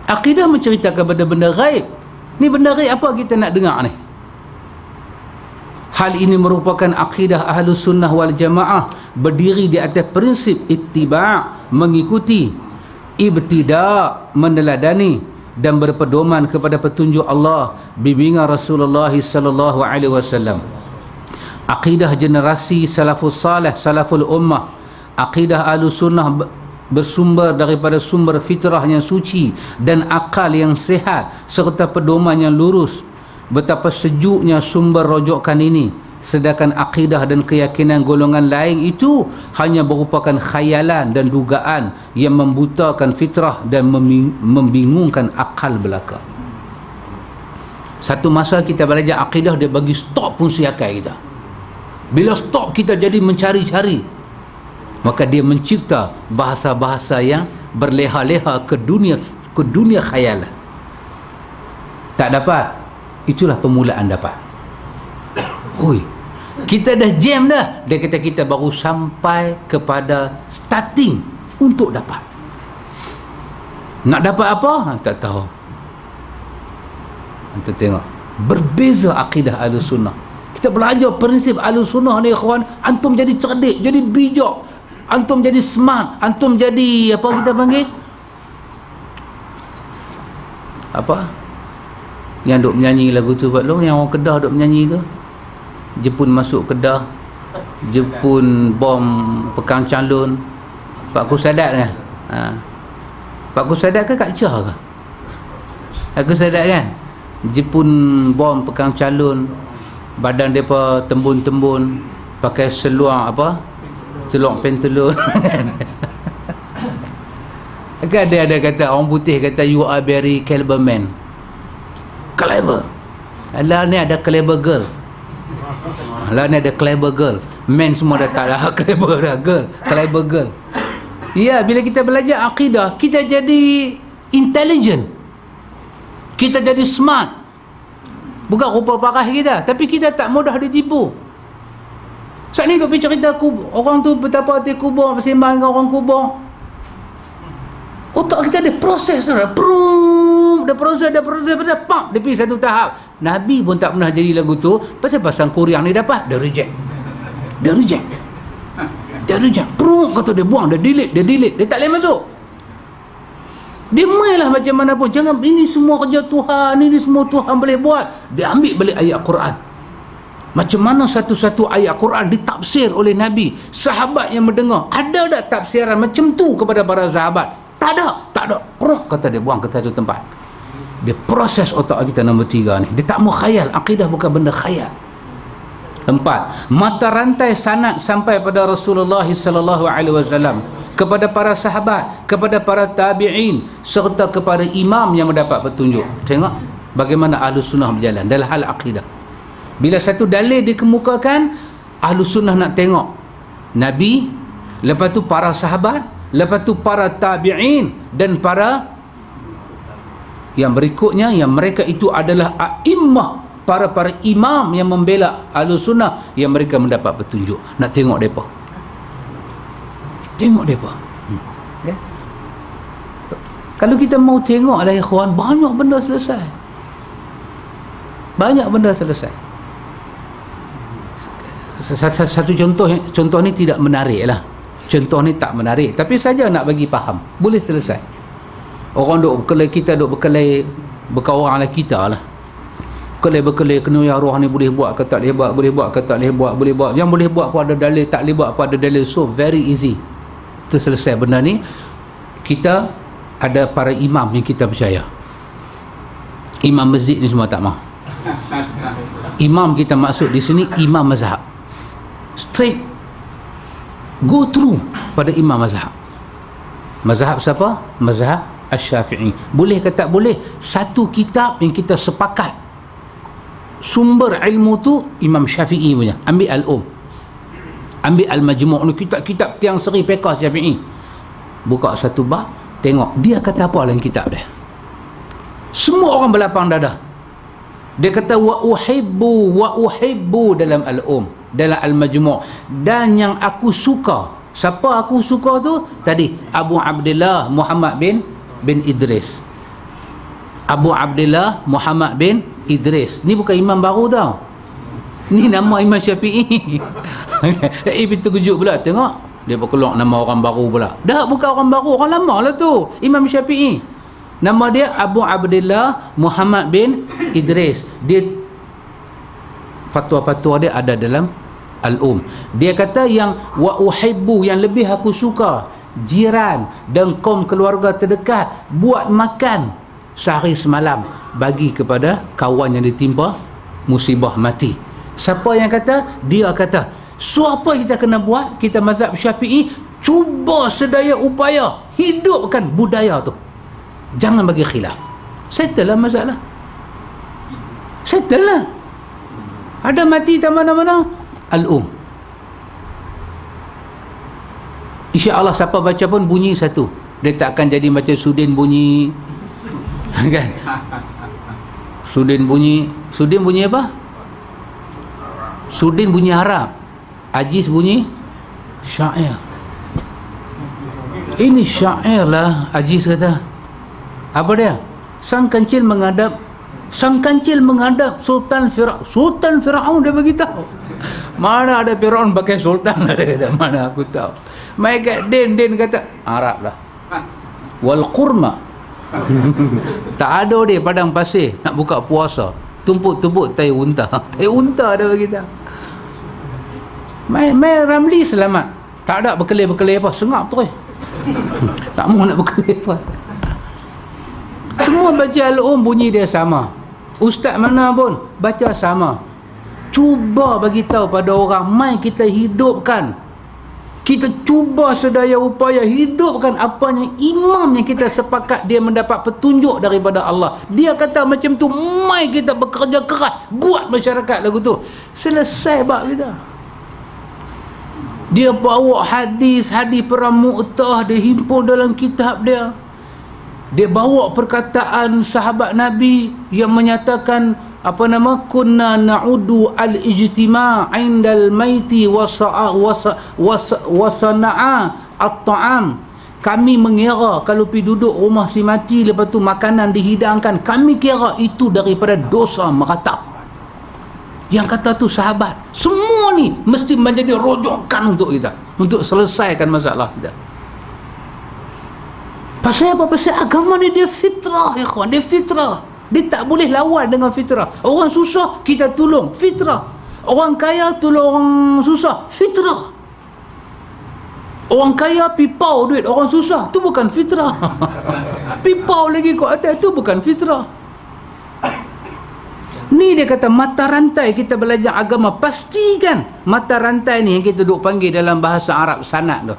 Akidah menceritakan benda-benda ghaib. Ni benda ghaib apa kita nak dengar ni? Hal ini merupakan akidah Ahlus Sunnah wal Jamaah, berdiri di atas prinsip ittiba', mengikuti, ibtida', meneladani, dan berpedoman kepada petunjuk Allah, bimbingan Rasulullah sallallahu alaihi wasallam. Akidah generasi salafus salih, salaful ummah, akidah Ahlus Sunnah bersumber daripada sumber fitrah yang suci dan akal yang sehat serta pedoman yang lurus. Betapa sejuknya sumber rojokan ini, sedangkan akidah dan keyakinan golongan lain itu hanya merupakan khayalan dan dugaan yang membutakan fitrah dan membingungkan akal belaka. Satu masa kita belajar akidah, dia bagi stop pun siakai kita. Bila stop kita jadi mencari-cari, maka dia mencipta bahasa-bahasa yang berleha-leha ke dunia khayalan. Tak dapat, itulah permulaan dapat. Oi, kita dah jam dah. Dia kata kita baru sampai kepada starting untuk dapat. Nak dapat apa? Tak tahu. Kita tengok berbeza akidah Ahlussunnah. Kita belajar prinsip Ahlussunnah ni kawan, antum jadi cerdik, jadi bijak, antum jadi smart, antum jadi apa kita panggil? Apa? Yang duk menyanyi lagu tu Pak Long, yang orang Kedah duk menyanyi tu. Jepun masuk Kedah, Jepun bom Pekan Calon. Pak Kusadat kan? Pak Kusadat ke Kak Chah ke? Aku Sadat kan? Jepun bom Pekan Calon, badan depa tembun-tembun, pakai seluar apa? Seluar pentelun. Kan ada kata orang putih kata you are very clever man. Clever. Alah ni ada clever girl. Alah ni ada clever girl. Man semua dah tak dah clever dah, girl. Clever girl. Ya, bila kita belajar akidah, kita jadi intelligent. Kita jadi smart. Bukan rupa parah kita, tapi kita tak mudah ditipu. Saat ni pergi cerita orang tu betapa hati kubur, bersembang dengan orang kubur. Otak kita ada proses dah. Dia proses, pam, dia pergi satu tahap. Nabi pun tak pernah jadi lagu tu. Pasal Kuriang ni dapat, dia reject. Kata dia buang, dia delete. Dia tak boleh masuk. Dia mainlah macam mana pun. Jangan, ini semua kerja Tuhan, ini semua Tuhan boleh buat. Dia ambil balik ayat Quran. Macam mana satu-satu ayat Quran ditafsir oleh Nabi, sahabat yang mendengar. Ada tak tafsiran macam tu kepada para sahabat? Tak ada. Kata dia buang ke satu tempat. Dia proses otak kita nombor 3 ni. Dia tak mau khayal. Akidah bukan benda khayal. 4. Mata rantai sanad sampai pada Rasulullah sallallahu alaihi wasallam, kepada para sahabat, kepada para tabi'in, serta kepada imam yang mendapat petunjuk. Tengok bagaimana Ahlussunnah berjalan dalam hal akidah. Bila satu dalil dikemukakan, Ahlussunnah nak tengok Nabi, lepas tu para sahabat, lepas tu para tabi'in, dan para yang berikutnya, yang mereka itu adalah a'immah, para imam yang membela Ahlussunnah, yang mereka mendapat petunjuk. Nak tengok mereka. Okay? Kalau kita mau tengok lah ikhwan, banyak benda selesai. Satu contoh ni tidak menarik lah. Contoh ni tak menarik, tapi saja nak bagi faham, boleh selesai. Orang duk berkelai berkawan lah kita lah. Berkelai kena ya roh ni boleh buat ke tak boleh buat, boleh buat ke tak boleh buat. Yang boleh buat pun ada dalil, tak boleh buat pun ada dalil. So very easy. Terselesai benda ni. Kita ada para imam yang kita percaya. Imam masjid ni semua tak mahu. Imam kita maksud di sini imam mazhab. Straight go through pada imam mazhab. Mazhab siapa? Mazhab Asy-Syafi'i. Boleh ke tak boleh? Satu kitab yang kita sepakat sumber ilmu tu Imam Syafi'i punya. Ambil Al-Um, ambil Al-Majmu' ni, kitab-kitab tiang seri fiqh Syafi'i. Buka satu bab, tengok dia kata apa dalam kitab dia. Semua orang berlapang dada. Dia kata wa uhibbu dalam Al-Um, dalam Al-Majmu', dan yang aku suka. Siapa aku suka tu? Tadi Abu Abdullah Muhammad bin Idris. Abu Abdullah Muhammad bin Idris. Ni bukan imam baru tau. Ni nama Imam Syafi'i. Itu kejut pula. Tengok, dia berkeluar nama orang baru pula. Dah bukan orang baru, orang lama lah tu. Imam Syafi'i. Nama dia Abu Abdullah Muhammad bin Idris. Dia fatwa-fatwa dia ada dalam Al-Um. Dia kata yang wa uhibbu, yang lebih aku suka jiran dan kaum keluarga terdekat buat makan sehari semalam bagi kepada kawan yang ditimpa musibah mati. Siapa yang kata? Dia kata, so apa kita kena buat? Kita mazhab Syafi'i, cuba sedaya upaya hidupkan budaya tu, jangan bagi khilaf. Settle lah masalah, settle lah. Ada mati tak mana-mana, insya-Allah siapa baca pun bunyi satu. Dia tak akan jadi macam Sudin bunyi kan? Sudin bunyi apa? Sudin bunyi Arab, Aziz bunyi syair. Ini syair lah. Aziz kata apa dia? Sang kancil menghadap Sultan Firaun, dia beritahu. Mana ada Firaun pakai sultan lah, dia kata. Mana aku tahu. Mai kat Din kata Arab lah. Wal qurma. Tak ada dia padang pasir nak buka puasa, tumpuk-tumpuk tai unta. Tai unta dia beritahu. Mai Ramli selamat. Tak ada berkelih-berkelih apa, sengap terus. Tak mau nak berkelih apa. Semua baca bunyi dia sama. Ustaz mana pun baca sama. Cuba bagi tahu pada orang, mai kita hidupkan. Kita cuba sedaya upaya hidupkan apa yang imam yang kita sepakat dia mendapat petunjuk daripada Allah. Dia kata macam tu, mai kita bekerja keras buat masyarakat lagu tu. Selesai bab kita. Dia bawa hadis perang Mu'tah, dia himpun dalam kitab dia. Dia bawa perkataan sahabat Nabi yang menyatakan kunna na'udu al-ijtima' indal maiti wa sana'a at-ta'am. Kami mengira kalau pergi duduk rumah si mati, lepas tu makanan dihidangkan, kami kira itu daripada dosa meratap. Yang kata tu sahabat. Semua ni mesti menjadi rojokan untuk kita, untuk selesaikan masalah kita. Pasal apa? Pasal agama ni dia fitrah, ya kawan. Dia fitrah. Dia tak boleh lawan dengan fitrah. Orang susah kita tolong, fitrah. Orang kaya tolong orang susah, fitrah. Orang kaya pipau duit orang susah, tu bukan fitrah. Pipau lagi kat atas, tu bukan fitrah. Ni dia kata mata rantai kita belajar agama. Pastikan mata rantai ni yang kita duk panggil dalam bahasa Arab sanad tu.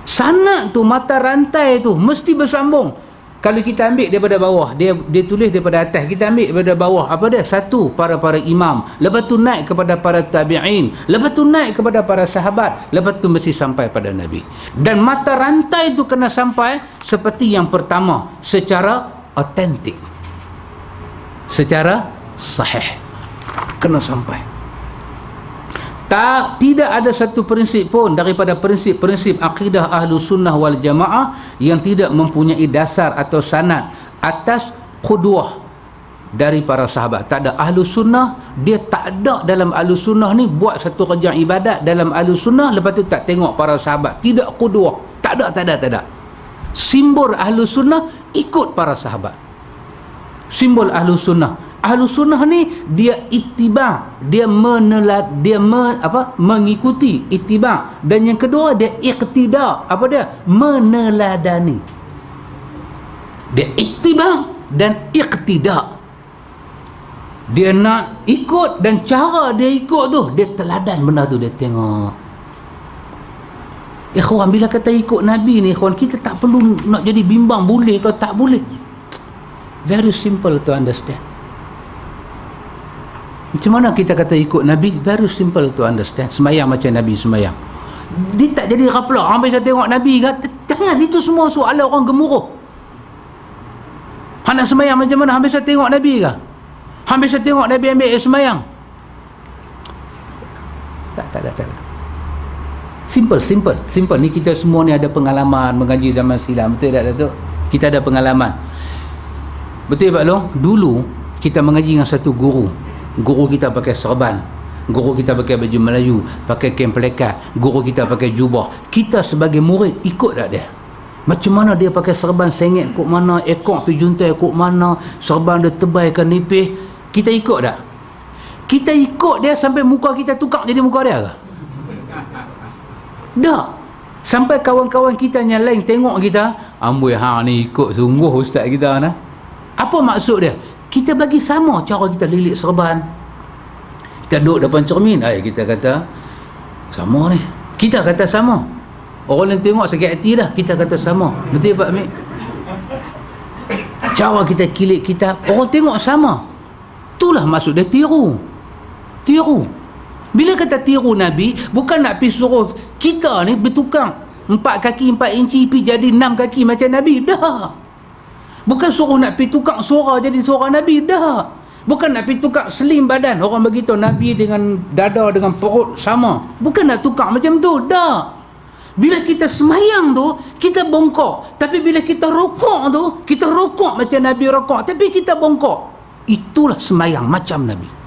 Sanad tu, mata rantai tu mesti bersambung. Kalau kita ambil daripada bawah, dia tulis daripada atas, kita ambil daripada bawah, apa dia? Satu, para imam, lepas tu naik kepada para tabi'in, lepas tu naik kepada para sahabat, lepas tu mesti sampai pada Nabi. Dan mata rantai tu kena sampai seperti yang pertama, secara autentik, secara sahih, kena sampai. Tidak ada satu prinsip pun daripada prinsip-prinsip akidah ahlu sunnah wal jamaah yang tidak mempunyai dasar atau sanad atas qudwah dari para sahabat. Tak ada. Ahlu sunnah, dia tak ada dalam ahlu sunnah ni buat satu kerja ibadat dalam ahlu sunnah, lepas tu tak tengok para sahabat. Tidak qudwah. Tak ada. Simbol ahlu sunnah ikut para sahabat. Simbol ahlu sunnah. Ahlu sunnah ni dia ittiba, dia mengikuti, ittiba. Dan yang kedua dia iqtida, apa dia? Meneladani. Dia ittiba dan iqtida. Dia nak ikut dan cara dia ikut tu, dia teladan benda tu, dia tengok. Ikhwan, bila kata ikut Nabi ni ikhwan, kita tak perlu nak jadi bimbang boleh ke tak boleh. Very simple to understand. Macam mana kita kata ikut Nabi? Very simple to understand. Semayang macam Nabi semayang. Dia tak jadi raplah. Sampai saya tengok Nabi kan? Jangan, itu semua soalan orang gemuruh. Nak semayang macam mana? Sampai saya tengok Nabi ke? Sampai saya tengok Nabi ambil semayang. Tak ada. Simple. Ni kita semua ni ada pengalaman mengaji zaman silam. Betul tak Datuk? Kita ada pengalaman. Betul Pak Long? Dulu kita mengaji dengan satu guru. Guru kita pakai serban, guru kita pakai baju Melayu, pakai kain pelekat, guru kita pakai jubah. Kita sebagai murid ikut tak dia? Macam mana dia pakai serban sengit kok mana, ekor tu juntai kok mana, serban dia tebal ke nipis, kita ikut tak? Kita ikut dia sampai muka kita tukar jadi muka dia ke? Tak. Sampai kawan-kawan kita yang lain tengok kita, amboi hang ni ikut sungguh ustaz kita nah. Apa maksud dia? Kita bagi sama cara kita lilit serban. Kita duduk depan cermin, kita kata sama ni. Kita kata sama. Orang lain tengok sakit hati dah, kita kata sama. Betul Pak Amir? Cara kita kilit kita, orang tengok sama. Itulah maksud dia tiru. Tiru. Bila kata tiru Nabi, bukan nak pergi suruh kita ni bertukang 4 kaki 4 inci pergi jadi 6 kaki macam Nabi. Dah. Bukan suruh nak pergi tukang suara jadi suara Nabi. Dah. Bukan nak pergi tukang slim badan. Orang begitu Nabi dengan dada dengan perut sama. Bukan nak tukang macam tu. Dah. Bila kita semayang tu, kita bongkok. Tapi bila kita rokok tu, kita rokok macam Nabi rokok. Tapi kita bongkok. Itulah semayang macam Nabi.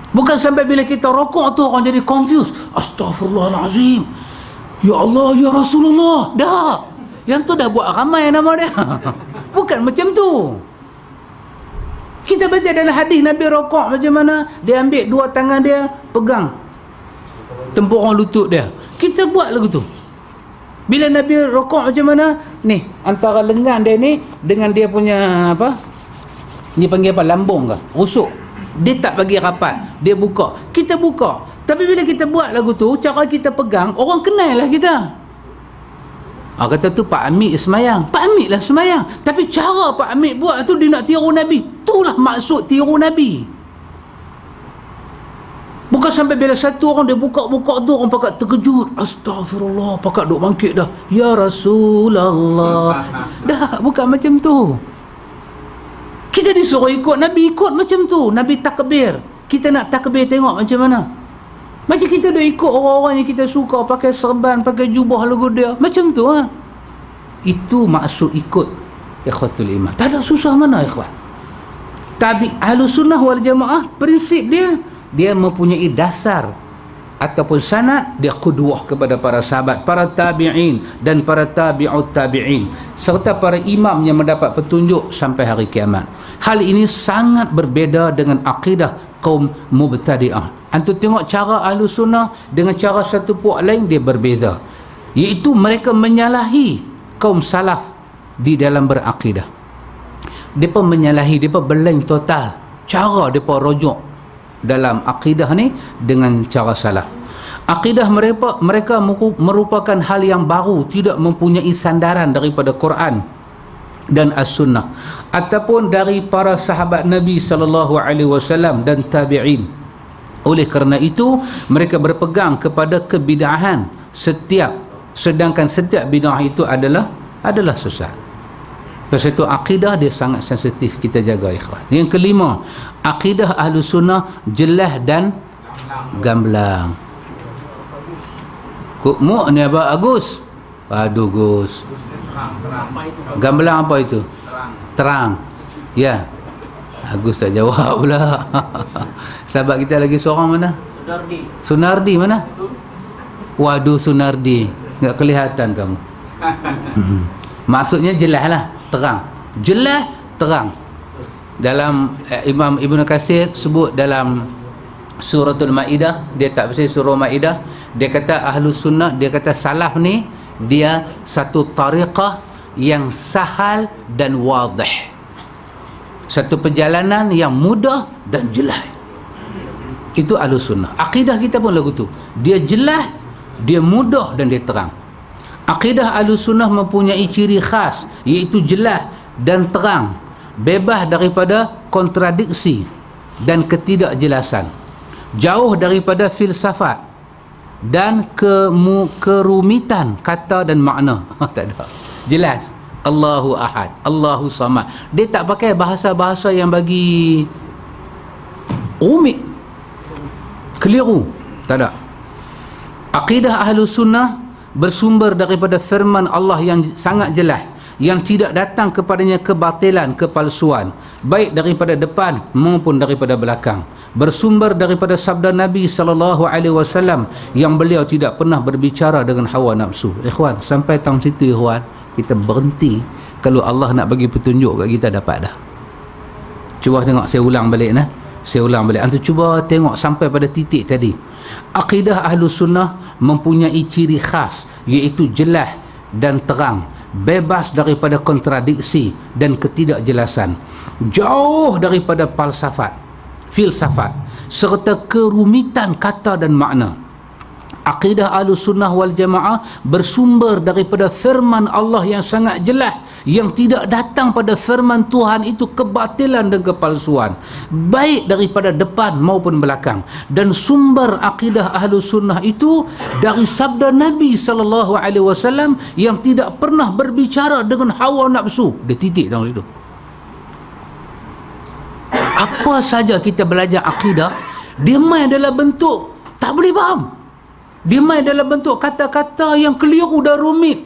Bukan sampai bila kita rokok tu orang jadi confused. Astaghfirullahalazim. Ya Allah, ya Rasulullah. Dah. Yang tu dah buat ramai nama dia. Bukan macam tu. Kita baca dalam hadis Nabi rokok macam mana? Dia ambil 2 tangan dia, pegang tempurung lutut dia. Kita buat lagu tu. Bila Nabi rokok macam mana? Ni, antara lengan dia ni dengan dia punya apa? Ni panggil apa? Lambung ke? Rusuk. Dia tak bagi rapat. Dia buka. Kita buka. Tapi bila kita buat lagu tu, cara kita pegang, orang kenal lah kita. Kata tu Pak Amir semayang. Pak Amir lah semayang. Tapi cara Pak Amir buat tu dia nak tiru Nabi. Itulah maksud tiru Nabi. Bukan sampai bila satu orang dia buka-buka tu orang pakat terkejut. Astaghfirullah, pakat duk bangkit dah. Ya Rasulullah. Dah, bukan macam tu. Kita disuruh ikut Nabi, ikut macam tu. Nabi takbir. Kita nak takbir tengok macam mana. Macam kita dah ikut orang-orang yang kita suka pakai serban, pakai jubah lagu dia. Macam tu ha. Itu maksud ikut ikhwatul iman. Tak ada susah mana ikhwan. Tapi Ahlus Sunnah wal Jamaah prinsip dia mempunyai dasar ataupun sanad, dia qudwah kepada para sahabat, para tabi'in dan para tabi'ut tabi'in serta para imam yang mendapat petunjuk sampai hari kiamat. Hal ini sangat berbeza dengan akidah kaum mubtadi'ah. Antum tengok cara Ahlus Sunnah dengan cara satu puak lain dia berbeza. Iaitu mereka menyalahi kaum salaf di dalam berakidah. Depa menyalahi, depa berlain total cara depa rujuk dalam akidah ni dengan cara salaf. Akidah mereka merupakan hal yang baru, tidak mempunyai sandaran daripada Quran dan As-Sunnah ataupun dari para sahabat Nabi SAW dan tabi'in. Oleh kerana itu mereka berpegang kepada kebid'ahan sedangkan setiap bid'ah itu adalah sesat. Pasal itu akidah dia sangat sensitif, kita jaga ikhwan. Yang kelima, akidah Ahlus Sunnah jelas dan gamblang. Mu ni apa Agus? Aduh Gus. Gamblang apa itu? Terang. Ya. Agus tak jawab pula. Sahabat kita lagi seorang mana? Sunardi mana? Waduh Sunardi, enggak kelihatan kamu. Maksudnya jelas lah, terang. Jelas, terang. Dalam Imam Ibn Katsir sebut dalam Suratul Maidah, dia tak bersih surah Maidah, dia kata Ahlus Sunnah, dia kata salaf ni dia satu tariqah yang sahal dan wadih. Satu perjalanan yang mudah dan jelas. Itu Ahlus Sunnah. Akidah kita pun lagu tu. Dia jelas, dia mudah dan dia terang. Akidah Ahlus Sunnah mempunyai ciri khas, iaitu jelas dan terang, bebas daripada kontradiksi dan ketidakjelasan, jauh daripada filsafat dan kerumitan kata dan makna. Tak ada. Jelas. Allahu Ahad, Allahu Samad. Dia tak pakai bahasa-bahasa yang bagi rumit, keliru. Tak ada. Akidah Ahlus Sunnah bersumber daripada firman Allah yang sangat jelas, yang tidak datang kepadanya kebatilan, kepalsuan, baik daripada depan maupun daripada belakang. Bersumber daripada sabda Nabi SAW yang beliau tidak pernah berbicara dengan hawa nafsu. Ikhwan, sampai tahun situ ikhwan, kita berhenti. Kalau Allah nak bagi petunjuk kat kita, dapat dah. Cuba tengok, saya ulang balik nah. Saya ulang balik. Antum cuba tengok sampai pada titik tadi. Akidah Ahlus Sunnah mempunyai ciri khas, iaitu jelas dan terang, bebas daripada kontradiksi dan ketidakjelasan, jauh daripada filsafat serta kerumitan kata dan makna. Akidah Ahlus Sunnah wal Jamaah bersumber daripada firman Allah yang sangat jelas, yang tidak datang pada firman Tuhan itu kebatilan dan kepalsuan, baik daripada depan maupun belakang. Dan sumber akidah Ahlus Sunnah itu dari sabda Nabi SAW yang tidak pernah berbicara dengan hawa nafsu. Dia titik dalam situ. Apa saja kita belajar akidah, dia main dalam bentuk tak boleh faham. Dia main dalam bentuk kata-kata yang keliru dan rumit.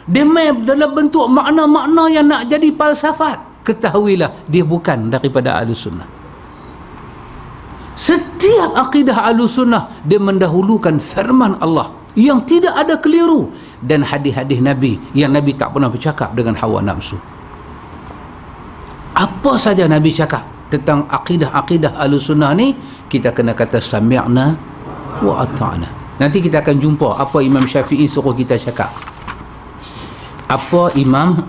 Dia main dalam bentuk makna-makna yang nak jadi falsafat. Ketahuilah, dia bukan daripada Ahlus Sunnah. Setiap akidah Ahlus Sunnah, dia mendahulukan firman Allah yang tidak ada keliru, dan hadis-hadis Nabi yang Nabi tak pernah bercakap dengan hawa nafsu. Apa saja Nabi cakap tentang akidah-akidah Ahlus Sunnah ni, kita kena kata sami'na wa ata'na. Nanti kita akan jumpa apa Imam Syafi'i suruh kita cakap. Apa Imam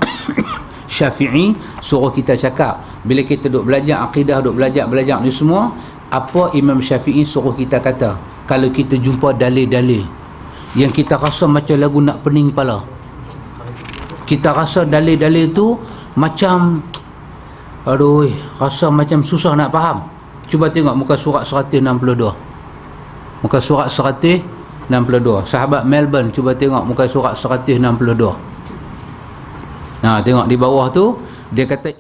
Syafi'i suruh kita cakap bila kita duk belajar akidah, duk belajar ni semua. Apa Imam Syafi'i suruh kita kata kalau kita jumpa dalil-dalil yang kita rasa macam lagu nak pening kepala, kita rasa dalil-dalil tu macam aduh, rasa macam susah nak faham. Cuba tengok muka surat 162. Muka surat 162. Sahabat Melbourne, cuba tengok muka surat 162. Tengok di bawah tu dia kata